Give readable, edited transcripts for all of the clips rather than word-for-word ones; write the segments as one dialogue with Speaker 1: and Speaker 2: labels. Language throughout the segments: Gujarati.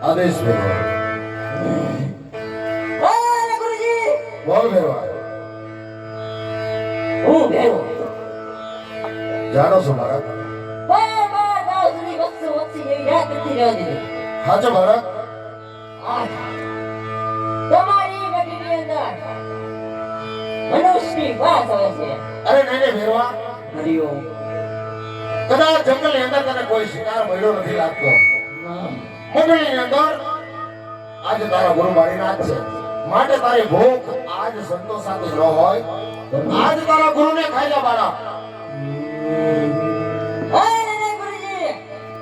Speaker 1: आदेश भेजो।
Speaker 2: बोल गुरुजी।
Speaker 1: बोल भेजो।
Speaker 2: हूँ भेजो।
Speaker 1: जानो सो मारा।
Speaker 2: बार दाव सुनी वक्स ये याद करती रहो दी।
Speaker 1: हाँ जो मारा।
Speaker 2: तुम्हारी गति के अंदर मनुष्य की बात है।
Speaker 1: अरे नहीं भेजवा।
Speaker 2: हरिओम।
Speaker 1: कदाच जंगल के अंदर तने कोई शिकार મળ્યો નથી લાગતો મંડળીની અંદર આજ તારા ગુરુ મારી નાથ છે માટે તારી ભૂખ આજ સંતોષાતી ન હોય આજ તારા ગુરુને ખાઈ જા બાળા
Speaker 2: ઓય ને ગુરુજી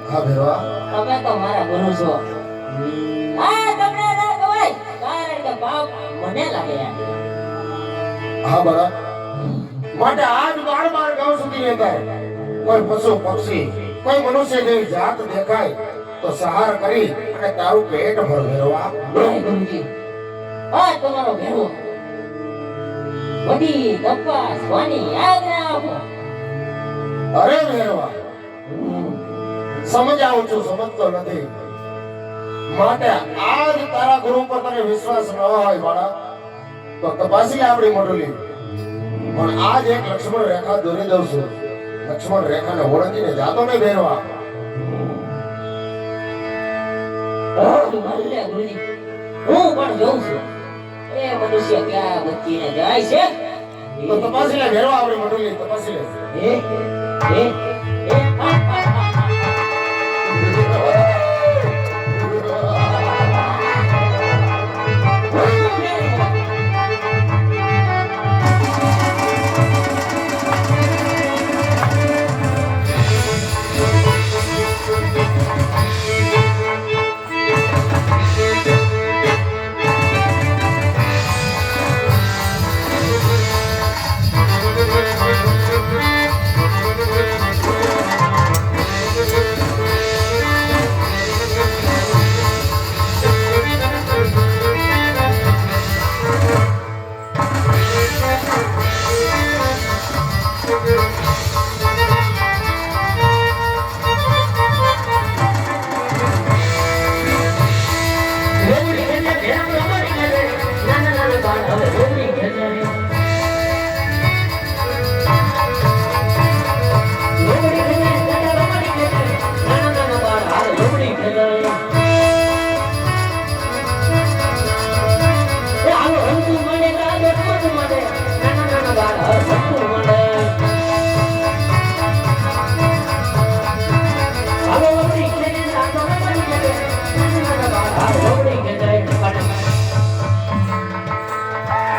Speaker 1: હા ભેરવા
Speaker 2: તમે તો મારા ગુરુ છો આ તમને ના કહેવાય કારણ કે પાપ મને લાગે
Speaker 1: હા બાળા માટે આજ બાર ગાંવ સુધી અંદર કોઈ પશુ પક્ષી કોઈ મનુષ્ય જેવી જાત દેખાય તો સહાર કરી અને તારું પેટ ભર ભેરવા
Speaker 2: ગુરુજી આ તમારો ભેરો વડી તપાસ વાની આજ્ઞા આપો
Speaker 1: અરે ભેરવા સમજાવું છું સમજતો નથી માટે આજ તારા ગુરુ પર તને વિશ્વાસ ન હોય બાળા તો તપાસી લે આપણી મંડળી પણ આજ એક લક્ષ્મણ રેખા દોરી દઉં છું लक्ष्मण रेखा ने ओळखीने जातो ने भेरवा
Speaker 2: गुरुजी હું પણ જોઉં છું એ મનુષ્ય ક્યાં બચીને જાય છે
Speaker 1: તો તપાસી લે ભેરવા આપણી મંડળી તપાસી લે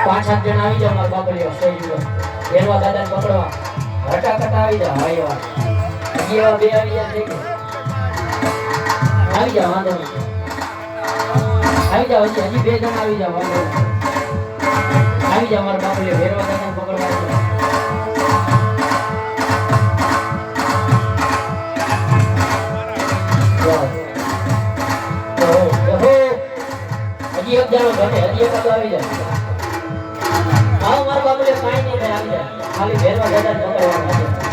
Speaker 3: पांच जन આવી જાવ મારા બાપલિયો સ્ટેજ ઉપર બેરવા દાદાને પકડવા હટાકટ આવી જાવ હાઈવા જીવા બે આવી જાય કે આવી જાવ વાંધો નહીં આવી જાવ હજી બે જણ આવી જાવ વાંધો આવી જાવ મારા બાપલિયો બેરવા દાદાને પકડવા તમે હજી એક આવી જાય આવો મારા બાપુને કાંઈ નહીં થાય આવી જાય ખાલી ભેરવા દાદાને પકડવાના છે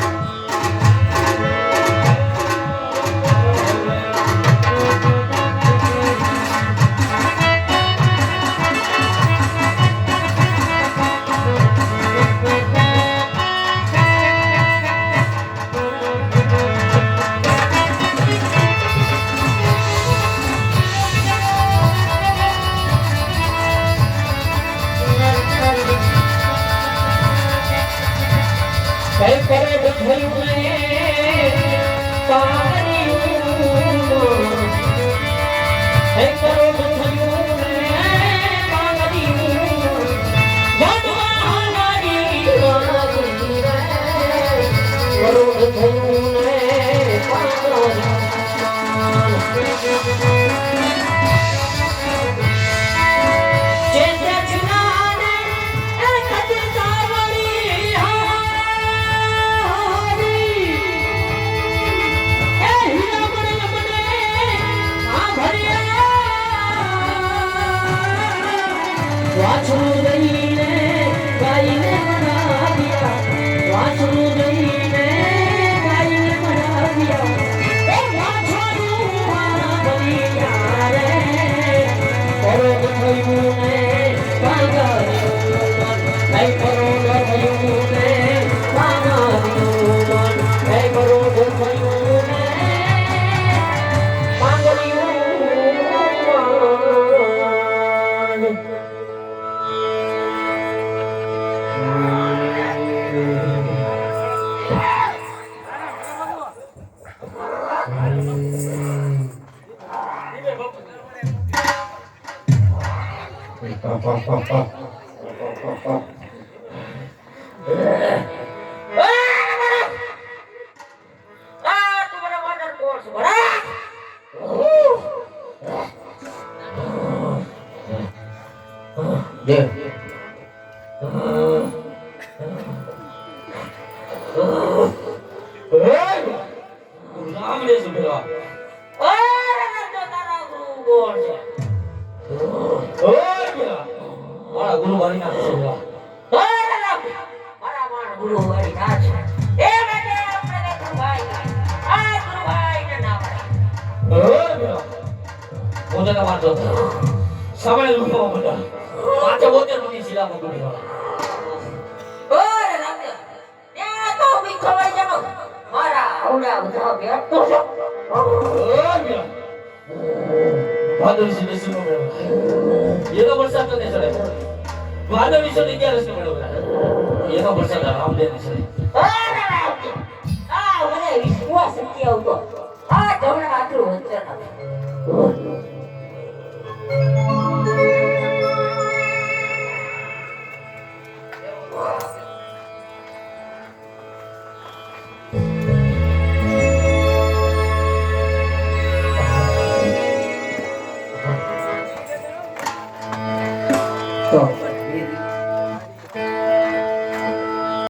Speaker 3: કઈ કરે થયું ને પાગડિયું કઈ કરો થયું ને પાગડિયું ભગવાન મારી વાગી રે કરો થયું ને પાગડિયું વાછરું દઈને ગાયને મનાવ્યા વાછરું દઈને ગાયને મનાવ્યા એ વાછરું મારા રે પરોગ થયું ને પાગડિયું નહીં પરોગ થયું ને પાગડિયું નહીં પરોગ થયું ને પાગડિયું સમય રૂપો બધા પાછો બોતે મને શિલા મોકલી
Speaker 2: ઓરે રામદેવ ત્યાં તો બી ખવાઈ જાવ મારા આવડા બધા બેઠો છો
Speaker 3: ભાદરવી સીધે સીધો મેળો એ તો વરસાદ તો નહીં ચડે ભાદરવી સીધે ક્યાં રસ્તે મેળો એ તો વરસાદ રામદેવ નહીં ચડે
Speaker 2: ઓરે રામદેવ આ મને વિશ્વાસ નથી આવતો આ જમણા